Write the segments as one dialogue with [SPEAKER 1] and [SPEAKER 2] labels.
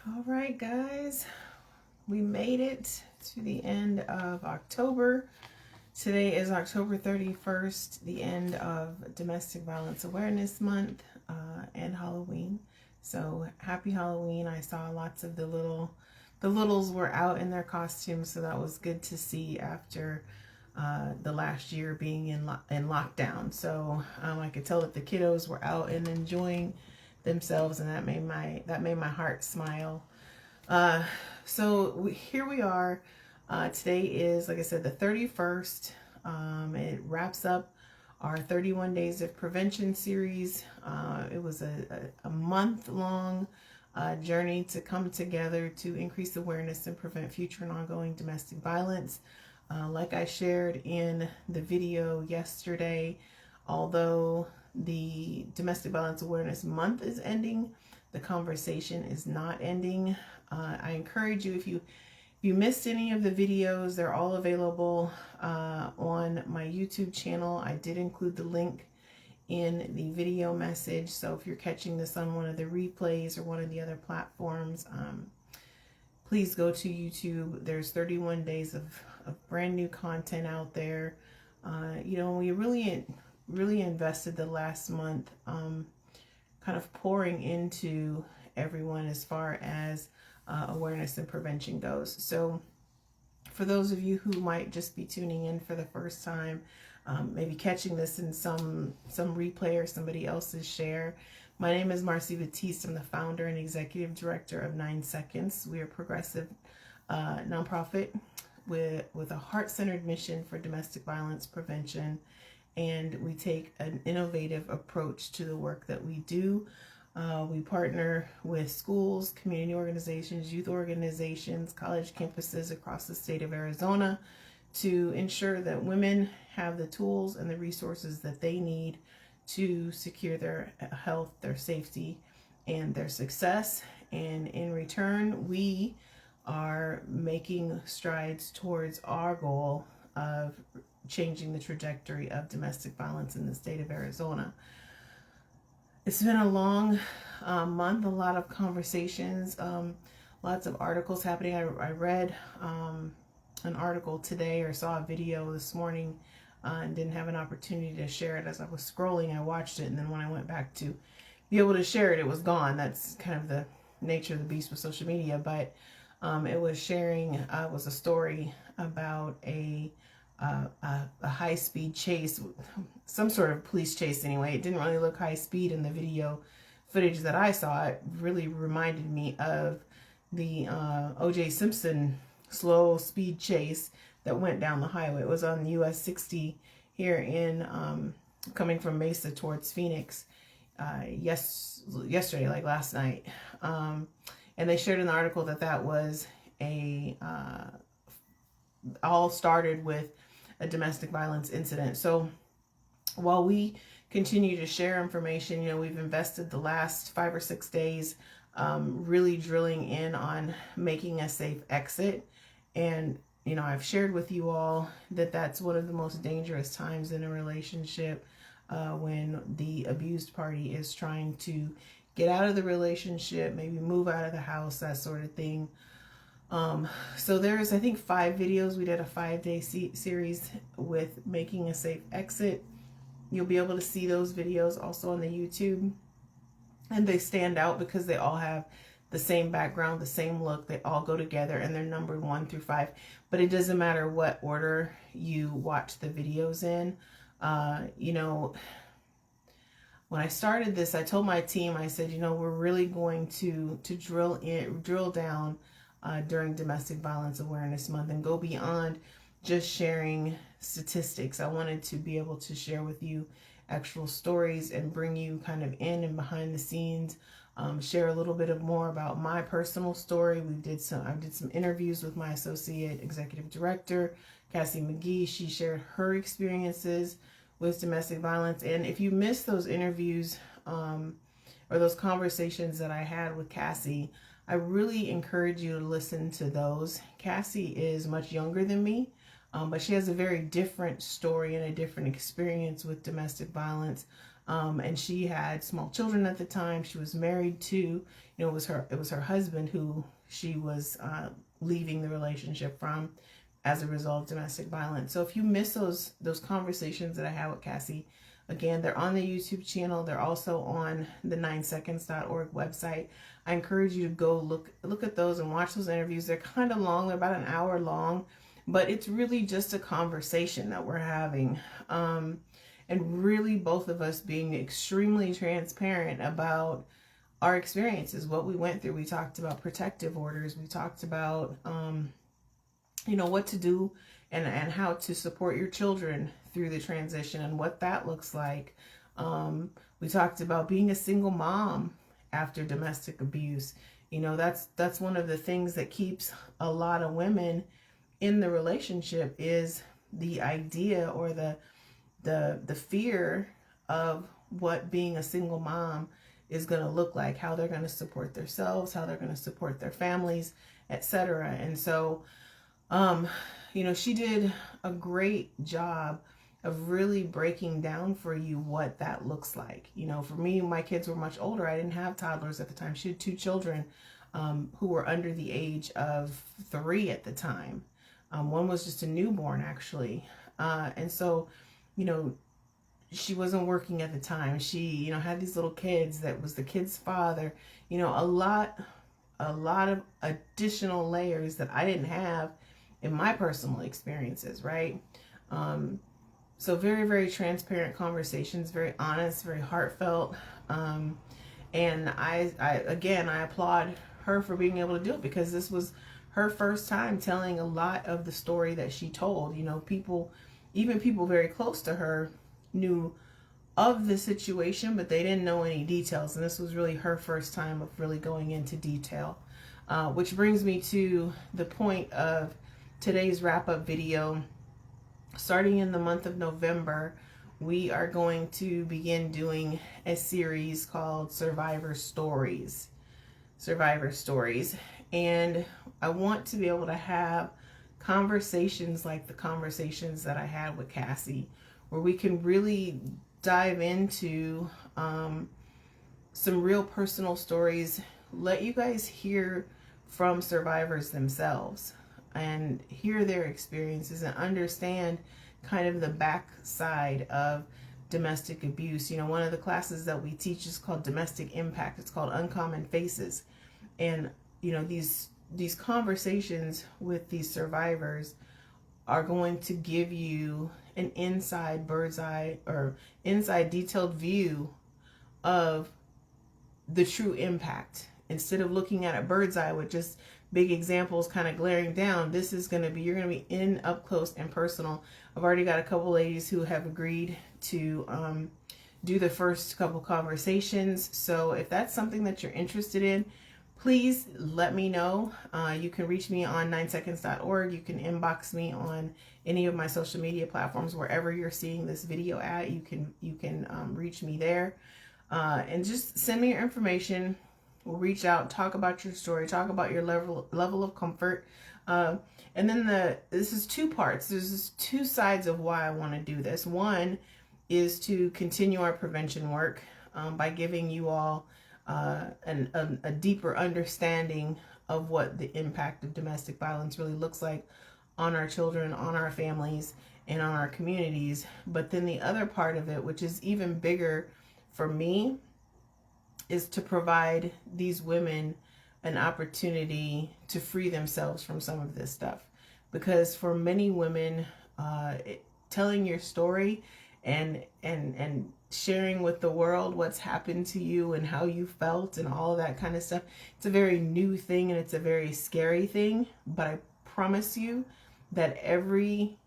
[SPEAKER 1] All right, guys, we made it to the end of October. Today is October 31st, the end of Domestic Violence Awareness Month and Halloween. So happy Halloween. I saw lots of the littles were out in their costumes, so that was good to see after the last year being in lockdown. So I could tell that the kiddos were out and enjoying themselves, and that made my heart smile. Here we are. Today is, like I said, the 31st. It wraps up our 31 Days of Prevention series. It was a month-long journey to come together to increase awareness and prevent future and ongoing domestic violence. Like I shared in the video yesterday, although the Domestic Violence Awareness Month is ending, the conversation is not ending. I encourage you, if you missed any of the videos, they're all available on my YouTube channel. I did include the link in the video message, so if you're catching this on one of the replays or one of the other platforms, please go to YouTube. There's 31 days of brand new content out there. We really invested the last month kind of pouring into everyone as far as awareness and prevention goes. So for those of you who might just be tuning in for the first time, maybe catching this in some replay or somebody else's share, my name is Marci Batiste. I'm the founder and executive director of 9 Seconds. We are a progressive nonprofit with a heart-centered mission for domestic violence prevention, and we take an innovative approach to the work that we do. We partner with schools, community organizations, youth organizations, college campuses across the state of Arizona to ensure that women have the tools and the resources that they need to secure their health, their safety, and their success. And in return, we are making strides towards our goal of changing the trajectory of domestic violence in the state of Arizona. It's been a long month, a lot of conversations, lots of articles happening. I read an article today, or saw a video this morning, and didn't have an opportunity to share it. As I was scrolling, I watched it, and then when I went back to be able to share it, it was gone. That's kind of the nature of the beast with social media. But it was sharing, was a story about a high-speed chase, some sort of police chase anyway. It didn't really look high speed in the video footage that I saw. It really reminded me of the O.J. Simpson slow speed chase that went down the highway. It was on US 60 here in coming from Mesa towards Phoenix yesterday, like last night. And they shared in the article that was all started with a domestic violence incident. So while we continue to share information, we've invested the last 5 or 6 days really drilling in on making a safe exit. And I've shared with you all that that's one of the most dangerous times in a relationship, when the abused party is trying to get out of the relationship, maybe move out of the house, that sort of thing. So there's, I think, 5 videos. We did a 5-day series with making a safe exit. You'll be able to see those videos also on the YouTube, and they stand out because they all have the same background, the same look. They all go together, and they're numbered 1 through 5, but it doesn't matter what order you watch the videos in. When I started this, I told my team, I said, we're really going to drill down during Domestic Violence Awareness Month and go beyond just sharing statistics. I wanted to be able to share with you actual stories and bring you kind of in and behind the scenes, share a little bit more about my personal story. I did some interviews with my associate executive director, Cassie McGee. She shared her experiences with domestic violence. And if you missed those interviews or those conversations that I had with Cassie, I really encourage you to listen to those. Cassie is much younger than me, but she has a very different story and a different experience with domestic violence. And she had small children at the time. She was married to, it was her husband who she was leaving the relationship from as a result of domestic violence. So if you miss those conversations that I had with Cassie, again, they're on the YouTube channel. They're also on the 9seconds.org website. I encourage you to go look at those and watch those interviews. They're kind of long. They're about an hour long, but it's really just a conversation that we're having. And really both of us being extremely transparent about our experiences, what we went through. We talked about protective orders. We talked about, what to do and how to support your children through the transition and what that looks like. We talked about being a single mom after domestic abuse. That's one of the things that keeps a lot of women in the relationship, is the idea or the fear of what being a single mom is going to look like, how they're going to support themselves, how they're going to support their families, etc. And so, she did a great job of really breaking down for you what that looks like. For me, my kids were much older. I didn't have toddlers at the time. She had 2 children who were under the age of 3 at the time. One was just a newborn, actually. And so, she wasn't working at the time. She, had these little kids. That was the kid's father. A lot of additional layers that I didn't have in my personal experiences, right? So very, very transparent conversations, very honest, very heartfelt. And I applaud her for being able to do it, because this was her first time telling a lot of the story that she told. Even people very close to her knew of the situation, but they didn't know any details. And this was really her first time of really going into detail. Which brings me to the point of today's wrap-up video. Starting in the month of November, we are going to begin doing a series called Survivor Stories. Survivor Stories. And I want to be able to have conversations like the conversations that I had with Cassie, where we can really dive into some real personal stories, let you guys hear from survivors themselves and hear their experiences and understand kind of the backside of domestic abuse. One of the classes that we teach is called Domestic Impact. It's called Uncommon Faces. And, these conversations with these survivors are going to give you an inside bird's eye or inside detailed view of the true impact. Instead of looking at a bird's eye with just big examples kind of glaring down, this is going to be, you're going to be in up close and personal. I've already got a couple ladies who have agreed to do the first couple conversations. So if that's something that you're interested in, please let me know. You can reach me on 9seconds.org. You can inbox me on any of my social media platforms. Wherever you're seeing this video at, you can reach me there. And just send me your information. We'll reach out, talk about your story, talk about your level of comfort. And then this is 2 parts. There's 2 sides of why I want to do this. One is to continue our prevention work by giving you all a deeper understanding of what the impact of domestic violence really looks like on our children, on our families, and on our communities. But then the other part of it, which is even bigger for me, is to provide these women an opportunity to free themselves from some of this stuff. Because for many women, telling your story and sharing with the world what's happened to you and how you felt and all of that kind of stuff, it's a very new thing and it's a very scary thing. But I promise you that every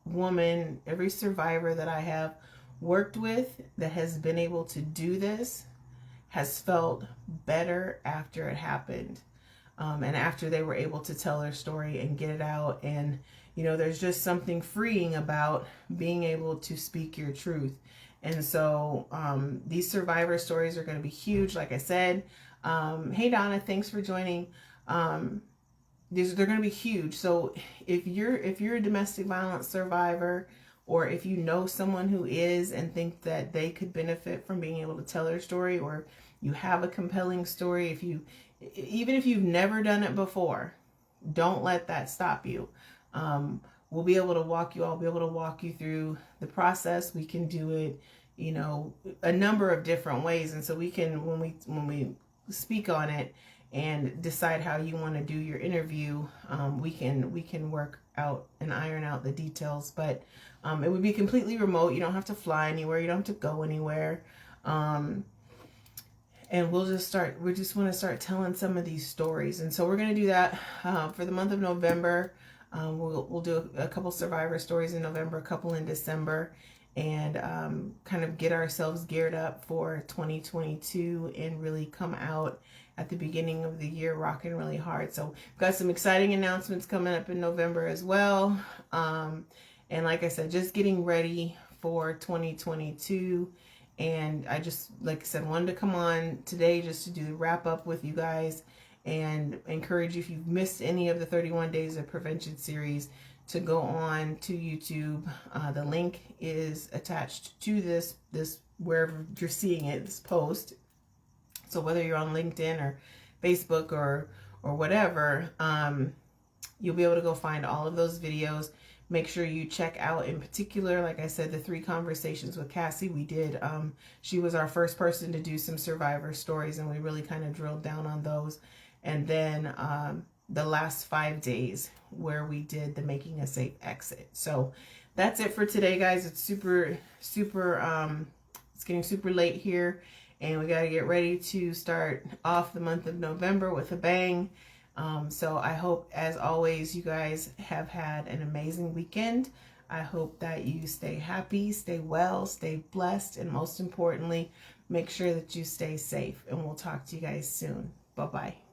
[SPEAKER 1] woman, every survivor that I have worked with that has been able to do this has felt better after it happened, and after they were able to tell their story and get it out. And there's just something freeing about being able to speak your truth. And so these survivor stories are going to be huge, like I said. Hey Donna, thanks for joining. They're going to be huge. So if you're a domestic violence survivor, or if you know someone who is and think that they could benefit from being able to tell their story, or you have a compelling story, even if you've never done it before, don't let that stop you. We'll be able to walk you, I'll be able to walk you through the process. We can do it, you know, a number of different ways. And so we can, when we speak on it and decide how you want to do your interview, we can work out and iron out the details. But it would be completely remote. You don't have to fly anywhere. You don't have to go anywhere. And we just want to start telling some of these stories. And so we're going to do that for the month of November. We'll do a couple survivor stories in November, a couple in December, and kind of get ourselves geared up for 2022 and really come out at the beginning of the year rocking really hard. So we've got some exciting announcements coming up in November as well. And like I said, just getting ready for 2022. And I just, like I said, wanted to come on today just to do the wrap up with you guys and encourage you, if you've missed any of the 31 Days of Prevention series, to go on to YouTube. The link is attached to this wherever you're seeing it, this post. So whether you're on LinkedIn or Facebook or whatever, you'll be able to go find all of those videos. Make sure you check out, in particular, like I said, the 3 conversations with Cassie we did. She was our first person to do some survivor stories, and we really kind of drilled down on those. And then the last 5 days where we did the Making a Safe Exit. So that's it for today, guys. It's it's getting super late here, and we got to get ready to start off the month of November with a bang. So I hope, as always, you guys have had an amazing weekend. I hope that you stay happy, stay well, stay blessed, and most importantly, make sure that you stay safe. And we'll talk to you guys soon. Bye-bye.